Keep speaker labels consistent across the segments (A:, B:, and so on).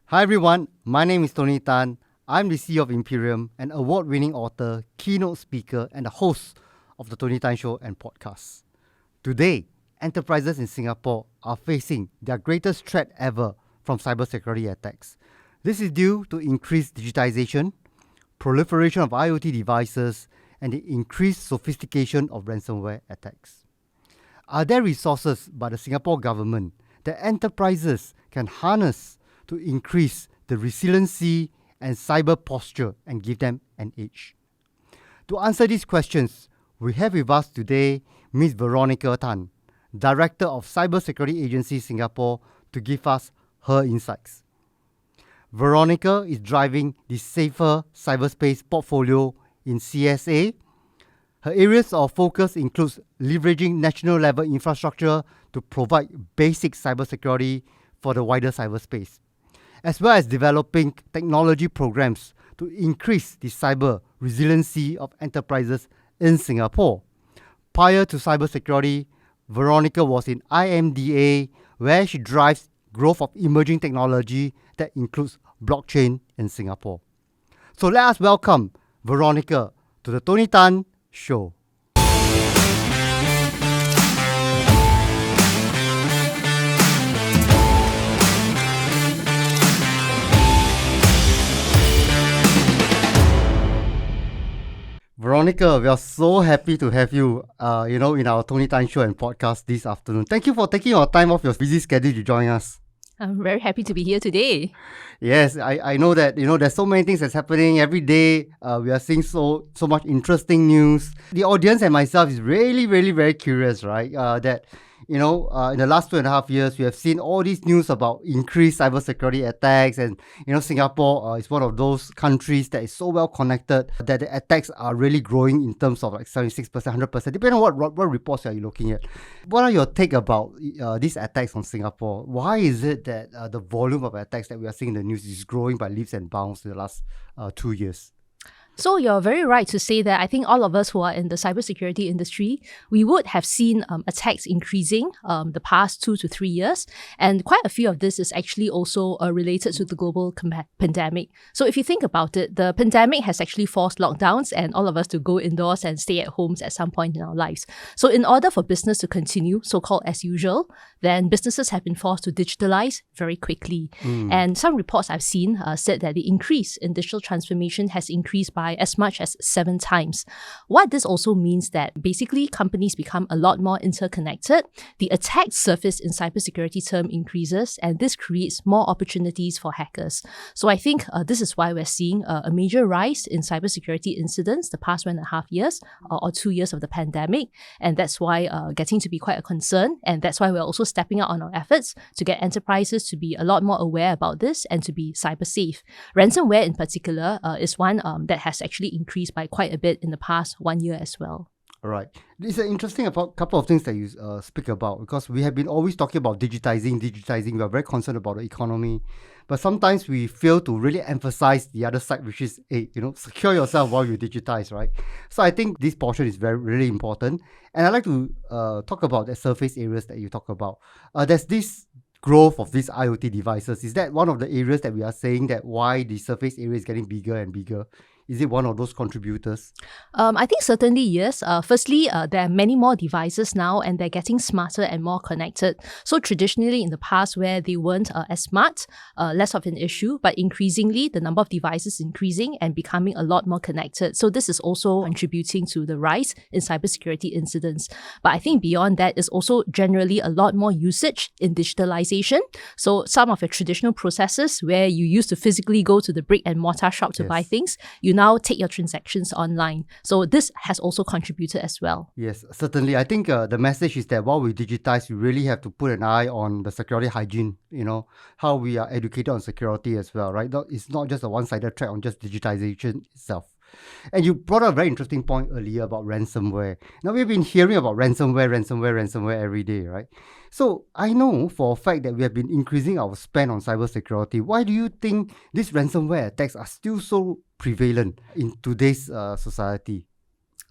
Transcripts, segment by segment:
A: Hi everyone, my name is Tony Tan. I'm the CEO of Imperium, an award-winning author, keynote speaker, and the host of the Tony Tan Show and podcast. Today, enterprises in Singapore are facing their greatest threat ever from cybersecurity attacks. This is due to increased digitization, proliferation of IoT devices, and the increased sophistication of ransomware attacks. Are there resources by the Singapore government that enterprises can harness to increase the resiliency and cyber posture and give them an edge? To answer these questions, we have with us today Ms. Veronica Tan, Director of Cybersecurity Agency Singapore, to give us her insights. Veronica is driving the Safer Cyberspace portfolio in CSA. Her areas of focus includes leveraging national level infrastructure to provide basic cybersecurity for the wider cyberspace, as well as developing technology programs to increase the cyber resiliency of enterprises in Singapore. Prior to cybersecurity, Veronica was in IMDA, where she drives growth of emerging technology that includes blockchain in Singapore. So let us welcome Veronica to the Tony Tan Show. Veronica, we are so happy to have you, in our Tony Tan Show and podcast this afternoon. Thank you for taking your time off your busy schedule to join us.
B: I'm very happy to be here today.
A: Yes, I know that, there's so many things that's happening every day. We are seeing so much interesting news. The audience and myself is really, really very curious, right? In the last 2.5 years, we have seen all these news about increased cybersecurity attacks, and Singapore is one of those countries that is so well connected that the attacks are really growing in terms of like 76%, 100%, depending on what reports are you looking at. What are your take about these attacks on Singapore? Why is it that the volume of attacks that we are seeing in the news is growing by leaps and bounds in the last 2 years?
B: So you're very right to say that I think all of us who are in the cybersecurity industry, we would have seen attacks increasing the past 2 to 3 years. And quite a few of this is actually also related to the global pandemic. So if you think about it, the pandemic has actually forced lockdowns and all of us to go indoors and stay at homes at some point in our lives. So in order for business to continue, so-called as usual, then businesses have been forced to digitalize very quickly. And some reports I've seen said that the increase in digital transformation has increased by as much as 7 times. What this also means that basically companies become a lot more interconnected. The attack surface in cybersecurity term increases, and this creates more opportunities for hackers. So I think this is why we're seeing a major rise in cybersecurity incidents the past 1.5 years or 2 years of the pandemic. And that's why getting to be quite a concern. And that's why we're also stepping up on our efforts to get enterprises to be a lot more aware about this and to be cyber safe. Ransomware in particular is one that has actually increased by quite a bit in the past 1 year as well.
A: All right. It's an interesting couple of things that you speak about, because we have been always talking about digitizing. We are very concerned about the economy. But sometimes we fail to really emphasize the other side, which is, secure yourself while you digitize, right? So I think this portion is really important. And I'd like to talk about the surface areas that you talk about. There's this growth of these IoT devices. Is that one of the areas that we are saying that why the surface area is getting bigger and bigger? Is it one of those contributors?
B: I think certainly yes. Firstly, there are many more devices now and they're getting smarter and more connected. So traditionally in the past where they weren't as smart, less of an issue, but increasingly the number of devices increasing and becoming a lot more connected. So this is also contributing to the rise in cybersecurity incidents. But I think beyond that is also generally a lot more usage in digitalization. So some of your traditional processes where you used to physically go to the brick and mortar shop to buy things, you now take your transactions online. So this has also contributed as well.
A: Yes, certainly. I think the message is that while we digitize, we really have to put an eye on the security hygiene, how we are educated on security as well, right? It's not just a one-sided track on just digitization itself. And you brought up a very interesting point earlier about ransomware. Now, we've been hearing about ransomware every day, right? So I know for a fact that we have been increasing our spend on cybersecurity. Why do you think these ransomware attacks are still so prevalent in today's society?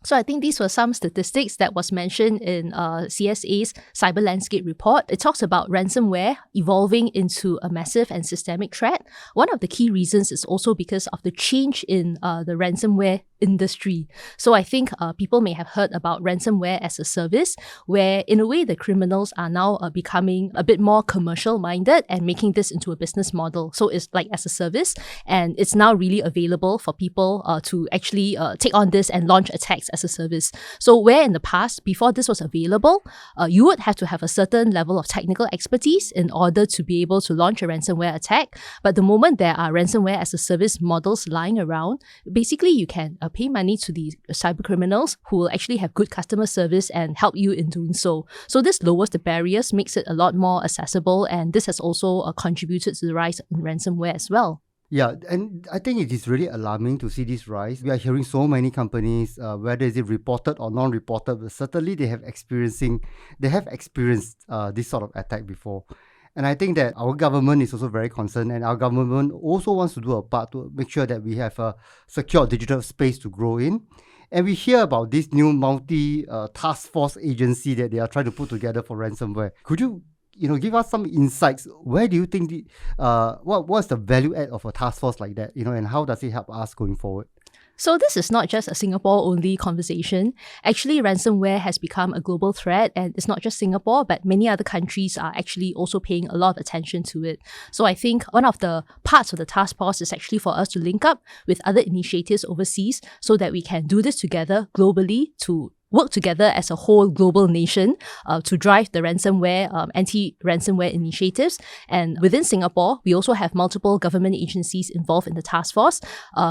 B: So I think these were some statistics that was mentioned in CSA's Cyber Landscape report. It talks about ransomware evolving into a massive and systemic threat. One of the key reasons is also because of the change in the ransomware industry. So I think people may have heard about ransomware as a service, where in a way the criminals are now becoming a bit more commercial minded and making this into a business model. So it's like as a service, and it's now really available for people to actually take on this and launch attacks as a service. So where in the past, before this was available, you would have to have a certain level of technical expertise in order to be able to launch a ransomware attack. But the moment there are ransomware as a service models lying around, basically you can pay money to the cyber criminals who will actually have good customer service and help you in doing so. So this lowers the barriers, makes it a lot more accessible, and this has also contributed to the rise in ransomware as well.
A: Yeah, and I think it is really alarming to see this rise. We are hearing so many companies, whether is it reported or non-reported, but certainly they have experienced this sort of attack before. And I think that our government is also very concerned, and our government also wants to do a part to make sure that we have a secure digital space to grow in. And we hear about this new task force agency that they are trying to put together for ransomware. Could you give us some insights? Where do you think what's the value add of a task force like that, and how does it help us going forward?
B: So this is not just a Singapore-only conversation. Actually, ransomware has become a global threat, and it's not just Singapore, but many other countries are actually also paying a lot of attention to it. So I think one of the parts of the task force is actually for us to link up with other initiatives overseas so that we can do this together globally to work together as a whole global nation to drive the anti-ransomware initiatives. And within Singapore, we also have multiple government agencies involved in the task force.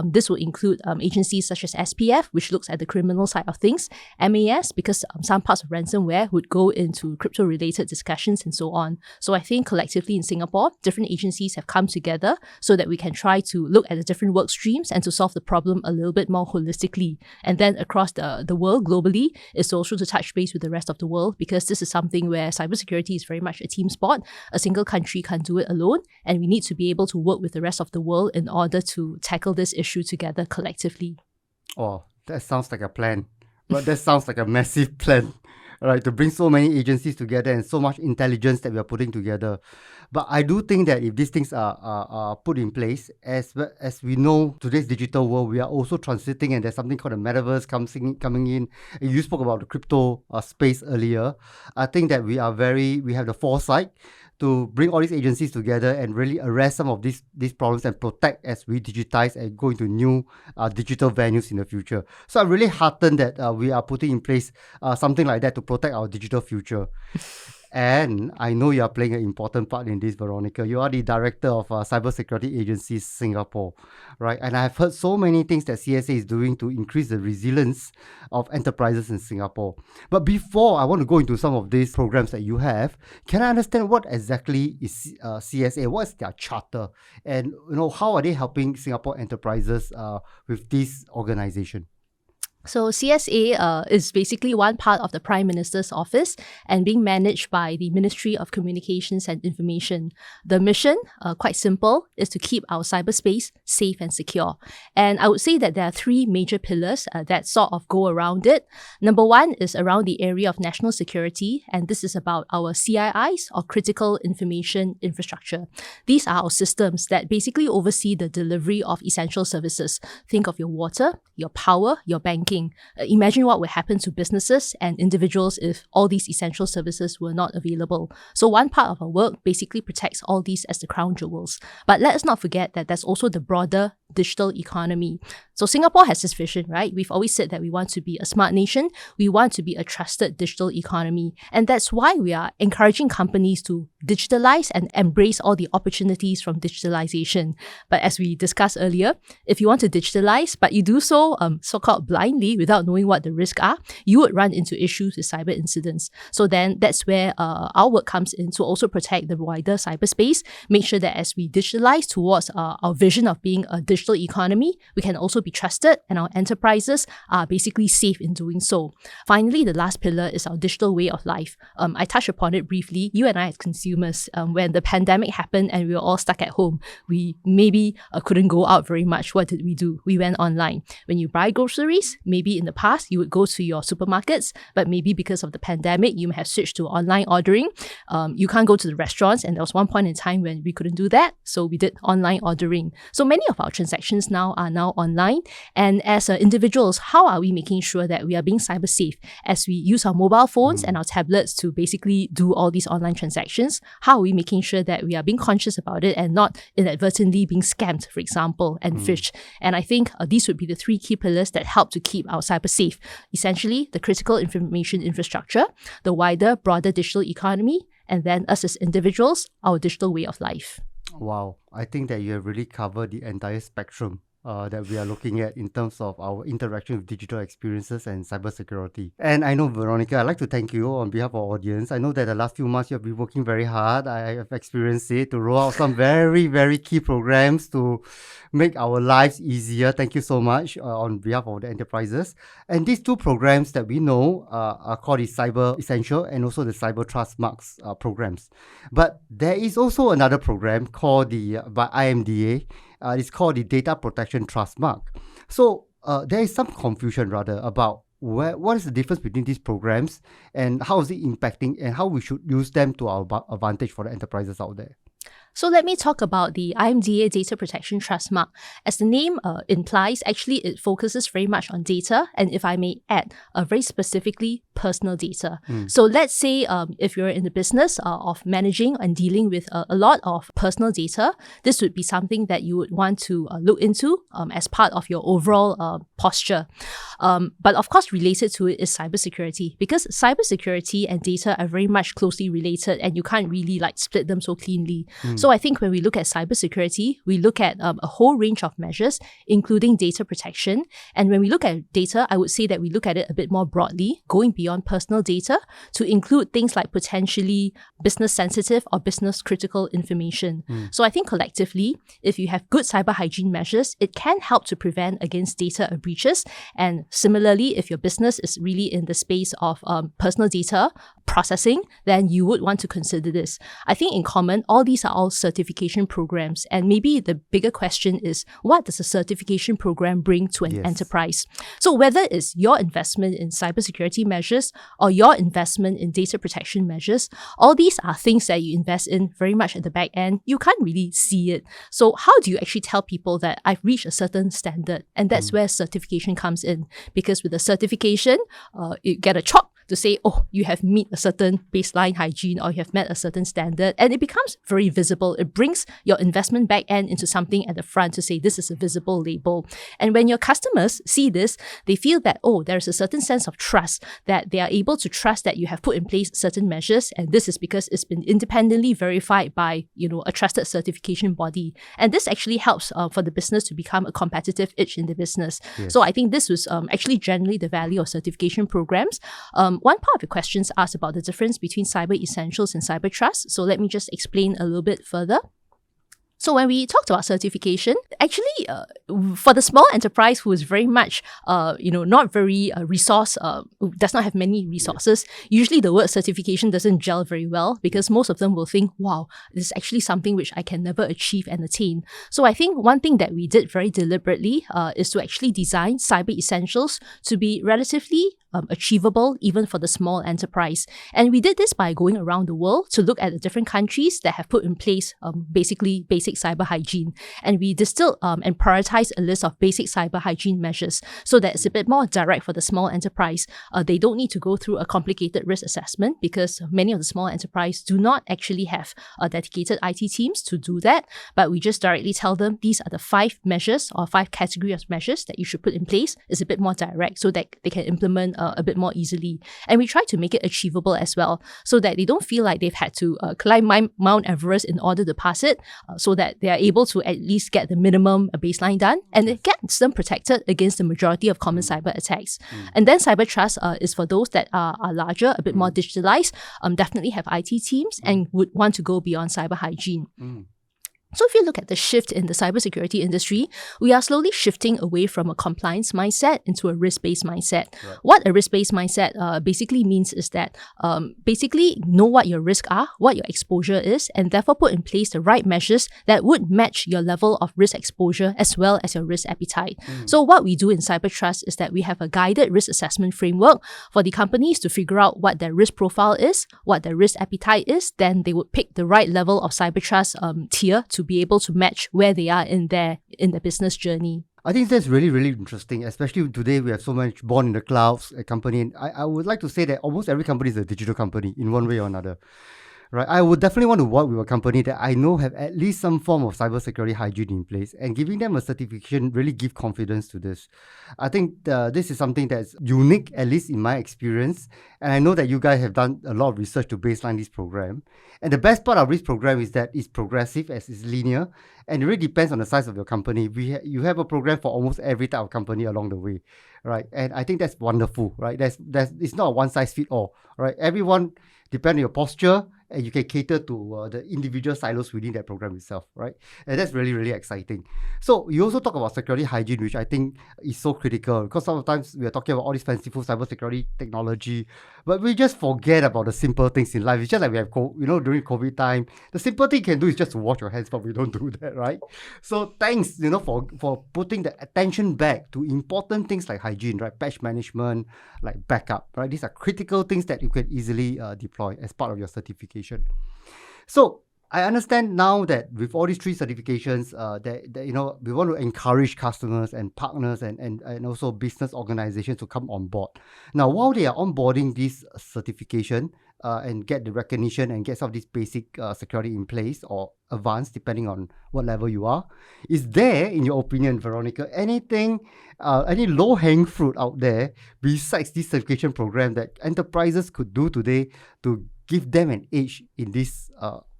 B: This will include agencies such as SPF, which looks at the criminal side of things, MAS, because some parts of ransomware would go into crypto-related discussions and so on. So I think collectively in Singapore, different agencies have come together so that we can try to look at the different work streams and to solve the problem a little bit more holistically. And then across the world globally, is also to touch base with the rest of the world, because this is something where cybersecurity is very much a team sport. A single country can't do it alone, and we need to be able to work with the rest of the world in order to tackle this issue together collectively.
A: Oh, that sounds like a plan. But that sounds like a massive plan, right? To bring so many agencies together and so much intelligence that we are putting together. But I do think that if these things are put in place, as we know, today's digital world, we are also transiting, and there's something called the metaverse coming in. You spoke about the crypto space earlier. I think that we have the foresight to bring all these agencies together and really arrest some of these problems and protect as we digitize and go into new digital venues in the future. So I'm really heartened that we are putting in place something like that to protect our digital future. And I know you are playing an important part in this, Veronica. You are the director of Cybersecurity Agency Singapore, right? And I've heard so many things that CSA is doing to increase the resilience of enterprises in Singapore. But before I want to go into some of these programs that you have, can I understand what exactly is CSA? What is their charter? And how are they helping Singapore enterprises with this organization?
B: So CSA is basically one part of the Prime Minister's office and being managed by the Ministry of Communications and Information. The mission, quite simple, is to keep our cyberspace safe and secure. And I would say that there are three major pillars that sort of go around it. Number one is around the area of national security, and this is about our CIIs, or critical information infrastructure. These are our systems that basically oversee the delivery of essential services. Think of your water, your power, your banking. Imagine what would happen to businesses and individuals if all these essential services were not available. So one part of our work basically protects all these as the crown jewels. But let us not forget that there's also the broader digital economy. So Singapore has this vision, right? We've always said that we want to be a smart nation. We want to be a trusted digital economy. And that's why we are encouraging companies to digitalize and embrace all the opportunities from digitalization. But as we discussed earlier, if you want to digitalize, but you do so so-called blindly without knowing what the risks are, you would run into issues with cyber incidents. So then that's where our work comes in to also protect the wider cyberspace, make sure that as we digitalize towards our vision of being a digital digital economy, we can also be trusted, and our enterprises are basically safe in doing so. Finally, the last pillar is our digital way of life. I touched upon it briefly. You and I as consumers, when the pandemic happened and we were all stuck at home, we maybe couldn't go out very much. What did we do? We went online. When you buy groceries, maybe in the past you would go to your supermarkets, but maybe because of the pandemic, you may have switched to online ordering. You can't go to the restaurants, and there was one point in time when we couldn't do that, so we did online ordering. So many of our transactions now are online, and as individuals, how are we making sure that we are being cyber safe as we use our mobile phones and our tablets to basically do all these online transactions? How are we making sure that we are being conscious about it and not inadvertently being scammed, for example, and phished? And I think these would be the 3 key pillars that help to keep our cyber safe. Essentially, the critical information infrastructure, the wider, broader digital economy, and then us as individuals, our digital way of life.
A: Wow, I think that you have really covered the entire spectrum that we are looking at in terms of our interaction with digital experiences and cybersecurity. And I know, Veronica, I'd like to thank you on behalf of our audience. I know that the last few months you have been working very hard. I have experienced it to roll out some very, very key programs to make our lives easier. Thank you so much on behalf of the enterprises. And these 2 programs that we know are called the Cyber Essential and also the Cyber Trustmark programs. But there is also another program called by IMDA. It's called the Data Protection Trustmark. So there is some confusion rather about what is the difference between these programs and how is it impacting and how we should use them to our advantage for the enterprises out there.
B: So let me talk about the IMDA Data Protection Trustmark. As the name implies, actually it focuses very much on data, and if I may add, very specifically personal data. So let's say if you're in the business of managing and dealing with a lot of personal data, this would be something that you would want to look into as part of your overall posture. But of course, related to it is cybersecurity, because cybersecurity and data are very much closely related, and you can't really split them so cleanly. So I think when we look at cybersecurity, we look at a whole range of measures, including data protection. And when we look at data, I would say that we look at it a bit more broadly, going beyond personal data to include things like potentially business sensitive or business critical information. So I think collectively, if you have good cyber hygiene measures, it can help to prevent against data breaches. And similarly, if your business is really in the space of personal data processing, then you would want to consider this. I think in common, all these are all certification programs. And maybe the bigger question is, what does a certification program bring to an enterprise? So whether it's your investment in cybersecurity measures or your investment in data protection measures, all these are things that you invest in very much at the back end. You can't really see it. So how do you actually tell people that I've reached a certain standard? And that's where certification comes in. Because with a certification, you get a chalk to say, oh, you have met a certain baseline hygiene or you have met a certain standard, and it becomes very visible. It brings your investment back end into something at the front to say this is a visible label. And when your customers see this, they feel that, oh, there's a certain sense of trust, that they are able to trust that you have put in place certain measures, and this is because it's been independently verified by, a trusted certification body. And this actually helps for the business to become a competitive edge in the business. So I think this was actually generally the value of certification programs. One part of your questions asked about the difference between cyber essentials and cyber trust. So let me just explain a little bit further. So when we talked about certification, actually, for the small enterprise who is very much, not very who does not have many resources, usually the word certification doesn't gel very well because most of them will think, wow, this is actually something which I can never achieve and attain. So I think one thing that we did very deliberately is to actually design cyber essentials to be relatively achievable even for the small enterprise. And we did this by going around the world to look at the different countries that have put in place basically basic cyber hygiene. And we distilled and prioritized a list of basic cyber hygiene measures so that it's a bit more direct for the small enterprise. They don't need to go through a complicated risk assessment because many of the small enterprise do not actually have dedicated IT teams to do that. But we just directly tell them these are the 5 measures or 5 categories of measures that you should put in place. It's a bit more direct so that they can implement a bit more easily. And we try to make it achievable as well so that they don't feel like they've had to climb Mount Everest in order to pass it, so that they are able to at least get the minimum baseline done, and it gets them protected against the majority of common cyber attacks. And then cyber trust is for those that are larger, a bit more digitalized, definitely have IT teams and would want to go beyond cyber hygiene. So if you look at the shift in the cybersecurity industry, we are slowly shifting away from a compliance mindset into a risk-based mindset.
A: Right.
B: What a risk-based mindset basically means is that basically know what your risks are, what your exposure is, and therefore put in place the right measures that would match your level of risk exposure as well as your risk appetite. So what we do in CyberTrust is that we have a guided risk assessment framework for the companies to figure out what their risk profile is, what their risk appetite is. Then they would pick the right level of CyberTrust tier to be able to match where they are in their business journey.
A: I think that's really, really interesting, especially today we have so much born in the clouds, a company. And I would like to say that almost every company is a digital company in one way or another. Right, I would definitely want to work with a company that I know have at least some form of cybersecurity hygiene in place, and giving them a certification really give confidence to this. I think this is something that's unique, at least in my experience, and I know that you guys have done a lot of research to baseline this program. And the best part of this program is that it's progressive as it's linear, and it really depends on the size of your company. You have a program for almost every type of company along the way, right? And I think that's wonderful, right? It's not a one size fit all, right? Everyone, depending on your posture, and you can cater to the individual silos within that program itself, right? And that's really, really exciting. So you also talk about security hygiene, which I think is so critical, because sometimes we are talking about all this fanciful cybersecurity technology, but we just forget about the simple things in life. It's just like we have, during COVID time, the simple thing you can do is just to wash your hands, but we don't do that, right? So thanks, for putting the attention back to important things like hygiene, right? Patch management, like backup, right? These are critical things that you can easily deploy as part of your certification. So I understand now that with all these 3 certifications, that we want to encourage customers and partners and also business organizations to come on board. Now, while they are onboarding this certification and get the recognition and get some of this basic security in place or advanced, depending on what level you are, is there, in your opinion, Veronica, any low-hanging fruit out there besides this certification program that enterprises could do today to give them an edge in this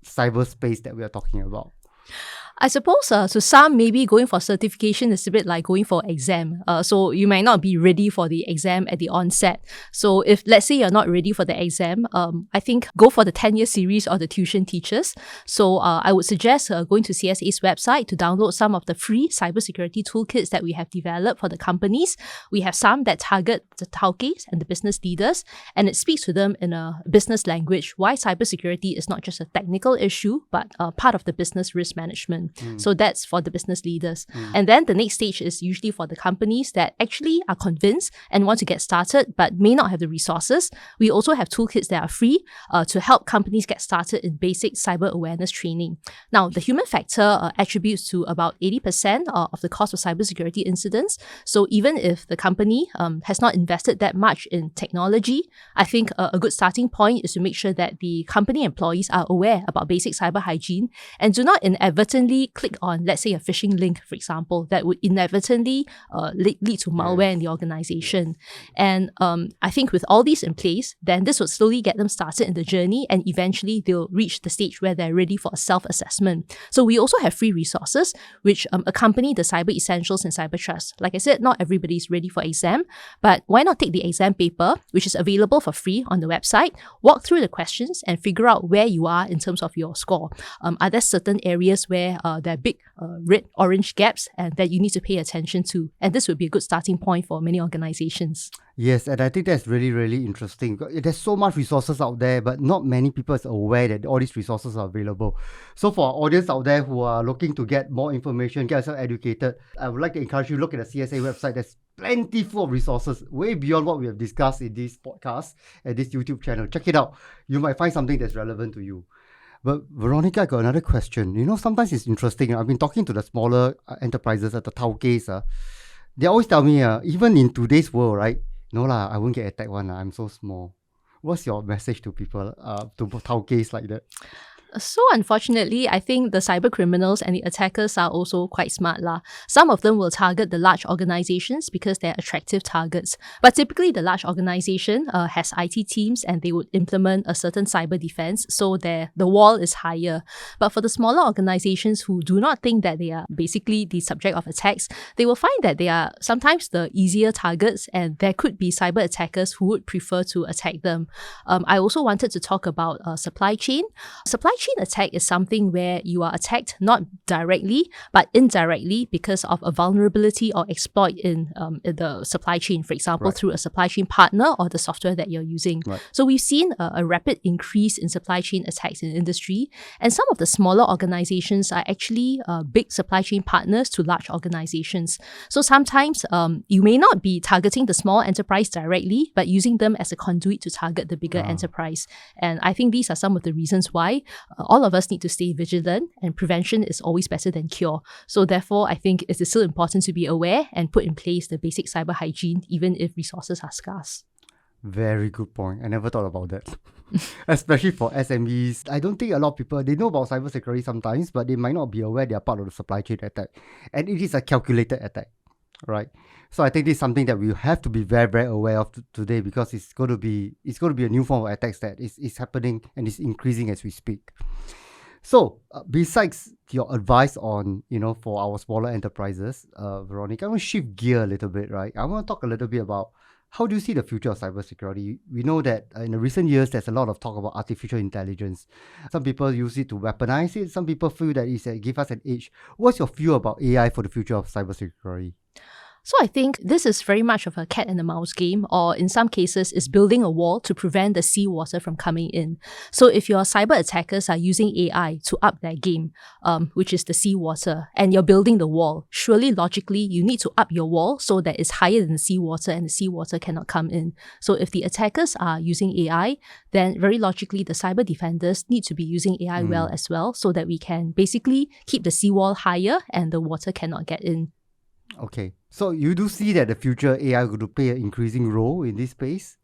A: cyberspace that we are talking about?
B: I suppose to some, maybe going for certification is a bit like going for exam. So you might not be ready for the exam at the onset. So if, let's say, you're not ready for the exam, I think go for the 10-year series or the tuition teachers. So I would suggest going to CSA's website to download some of the free cybersecurity toolkits that we have developed for the companies. We have some that target the tauges and the business leaders, and it speaks to them in a business language why cybersecurity is not just a technical issue, but part of the business risk management. So that's for the business leaders. And then the next stage is usually for the companies that actually are convinced and want to get started but may not have the resources. We also have toolkits that are free to help companies get started in basic cyber awareness training. Now, the human factor attributes to about 80% of the cost of cybersecurity incidents. So even if the company has not invested that much in technology, I think a good starting point is to make sure that the company employees are aware about basic cyber hygiene and do not inadvertently click on, let's say, a phishing link, for example, that would inadvertently lead to malware in the organization. And I think with all these in place, then this would slowly get them started in the journey, and eventually they'll reach the stage where they're ready for a self-assessment. So we also have free resources which accompany the cyber essentials in CyberTrust. Like I said, not everybody's ready for exam, but why not take the exam paper, which is available for free on the website, walk through the questions and figure out where you are in terms of your score. Are there certain areas where there are big red, orange gaps and that you need to pay attention to? And this would be a good starting point for many organizations.
A: Yes, and I think that's really, really interesting. There's so much resources out there, but not many people are aware that all these resources are available. So for our audience out there who are looking to get more information, get yourself educated, I would like to encourage you to look at the CSA website. There's plenty full of resources, way beyond what we have discussed in this podcast and this YouTube channel. Check it out. You might find something that's relevant to you. But Veronica, I got another question. Sometimes it's interesting. I've been talking to the smaller enterprises at the tauges. They always tell me, even in today's world, right? No lah, I won't get attacked one. I'm so small. What's your message to people, to tauges like that?
B: So unfortunately, I think the cyber criminals and the attackers are also quite smart lah. Some of them will target the large organizations because they're attractive targets. But typically the large organization has IT teams and they would implement a certain cyber defense, so the wall is higher. But for the smaller organizations who do not think that they are basically the subject of attacks, they will find that they are sometimes the easier targets, and there could be cyber attackers who would prefer to attack them. I also wanted to talk about supply chain. Supply chain attack is something where you are attacked not directly, but indirectly because of a vulnerability or exploit in the supply chain, for example, through a supply chain partner or the software that you're using. So we've seen a rapid increase in supply chain attacks in industry, and some of the smaller organizations are actually big supply chain partners to large organizations. So sometimes you may not be targeting the small enterprise directly, but using them as a conduit to target the bigger enterprise. And I think these are some of the reasons why all of us need to stay vigilant, and prevention is always better than cure. So therefore, I think it is still important to be aware and put in place the basic cyber hygiene, even if resources are scarce.
A: Very good point. I never thought about that. Especially for SMEs. I don't think a lot of people, they know about cybersecurity sometimes, but they might not be aware they are part of the supply chain attack. And it is a calculated attack, right? So I think this is something that we have to be very, very aware of today, because it's going to be a new form of attacks that is happening and is increasing as we speak. So besides your advice on, for our smaller enterprises, Veronica, I want to shift gear a little bit, right? I want to talk a little bit about how do you see the future of cybersecurity? We know that in the recent years, there's a lot of talk about artificial intelligence. Some people use it to weaponize it. Some people feel that it gives us an edge. What's your view about AI for the future of cybersecurity?
B: So I think this is very much of a cat and a mouse game, or in some cases is building a wall to prevent the seawater from coming in. So if your cyber attackers are using AI to up their game, which is the seawater, and you're building the wall, surely logically you need to up your wall so that it's higher than the seawater and the seawater cannot come in. So if the attackers are using AI, then very logically the cyber defenders need to be using AI well as well, so that we can basically keep the seawall higher and the water cannot get in.
A: Okay, so you do see that the future AI is going to play an increasing role in this space?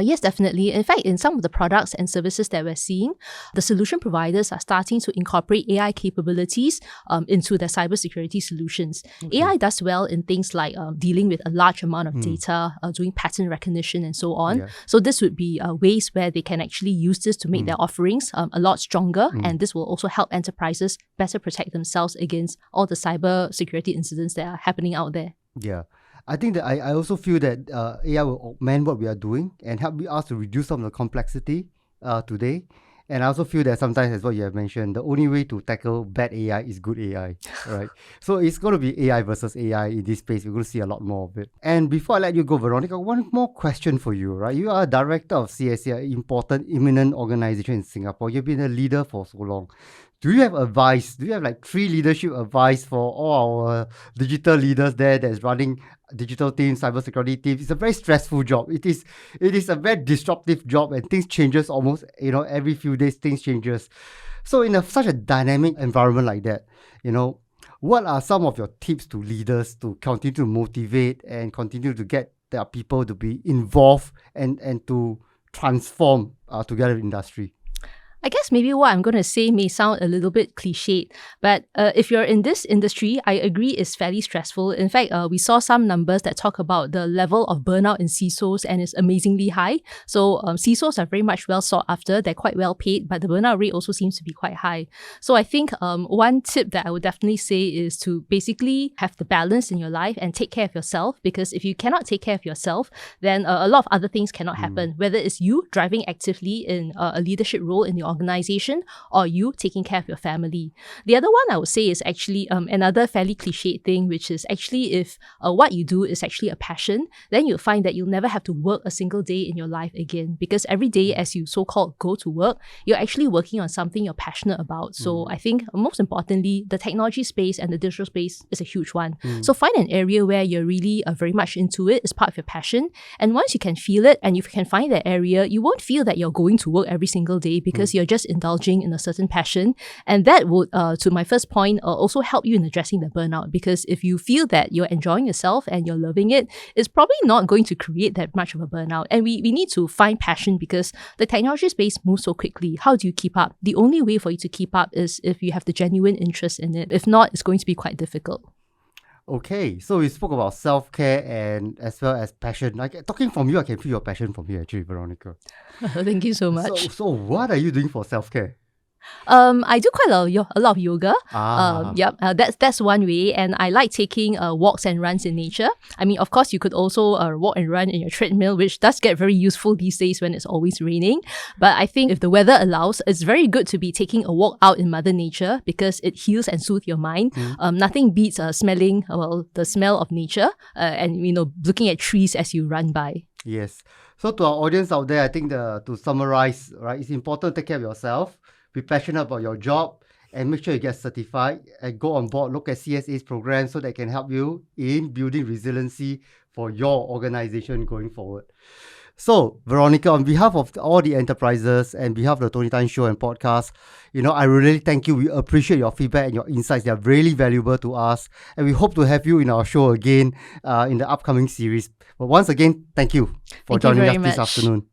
B: Yes, definitely. In fact, in some of the products and services that we're seeing, the solution providers are starting to incorporate AI capabilities into their cybersecurity solutions. Okay. AI does well in things like dealing with a large amount of data, doing pattern recognition and so on. Yeah. So this would be ways where they can actually use this to make their offerings a lot stronger. And this will also help enterprises better protect themselves against all the cybersecurity incidents that are happening out there.
A: Yeah. I think that I also feel that AI will augment what we are doing and help us to reduce some of the complexity today. And I also feel that sometimes, as what you have mentioned, the only way to tackle bad AI is good AI, right? So it's going to be AI versus AI in this space. We're going to see a lot more of it. And before I let you go, Veronica, one more question for you, right? You are a director of CSA, an important, eminent organization in Singapore. You've been a leader for so long. Do you have advice? Do you have like 3 leadership advice for all our digital leaders there that's running digital teams, cybersecurity teams? It's a very stressful job. It is a very disruptive job, and things changes almost, every few days things changes. So in such a dynamic environment like that, what are some of your tips to leaders to continue to motivate and continue to get their people to be involved and to transform together in industry?
B: I guess maybe what I'm going to say may sound a little bit cliched, but if you're in this industry, I agree it's fairly stressful. In fact, we saw some numbers that talk about the level of burnout in CISOs, and it's amazingly high. So CISOs are very much well sought after. They're quite well paid, but the burnout rate also seems to be quite high. So I think one tip that I would definitely say is to basically have the balance in your life and take care of yourself, because if you cannot take care of yourself, then a lot of other things cannot happen, whether it's you driving actively in a leadership role in your organization or you taking care of your family. The other one I would say is actually another fairly cliched thing, which is actually if what you do is actually a passion, then you'll find that you'll never have to work a single day in your life again, because every day as you so-called go to work, you're actually working on something you're passionate about. So I think most importantly, the technology space and the digital space is a huge one. So find an area where you're really very much into it as part of your passion. And once you can feel it and you can find that area, you won't feel that you're going to work every single day, because you're just indulging in a certain passion. And that would, to my first point, also help you in addressing the burnout, because if you feel that you're enjoying yourself and you're loving it, it's probably not going to create that much of a burnout. And we need to find passion, because the technology space moves so quickly. How do you keep up? The only way for you to keep up is if you have the genuine interest in it. If not, it's going to be quite difficult.
A: Okay, so we spoke about self-care and as well as passion. Like talking from you, I can feel your passion from you actually, Veronica.
B: Thank you so much.
A: So what are you doing for self-care?
B: I do quite a lot of yoga.
A: Ah.
B: That's one way, and I like taking walks and runs in nature. I mean, of course, you could also walk and run in your treadmill, which does get very useful these days when it's always raining. But I think if the weather allows, it's very good to be taking a walk out in Mother Nature because it heals and soothes your mind. Nothing beats smelling the smell of nature and looking at trees as you run by.
A: Yes. So to our audience out there, I think to summarize, right, it's important to take care of yourself, be passionate about your job, and make sure you get certified and go on board, look at CSA's programs so that can help you in building resiliency for your organization going forward. So, Veronica, on behalf of all the enterprises and behalf of the Tony Tan Show and podcast, I really thank you. We appreciate your feedback and your insights. They are really valuable to us. And we hope to have you in our show again in the upcoming series. But once again, thank you for joining us this afternoon.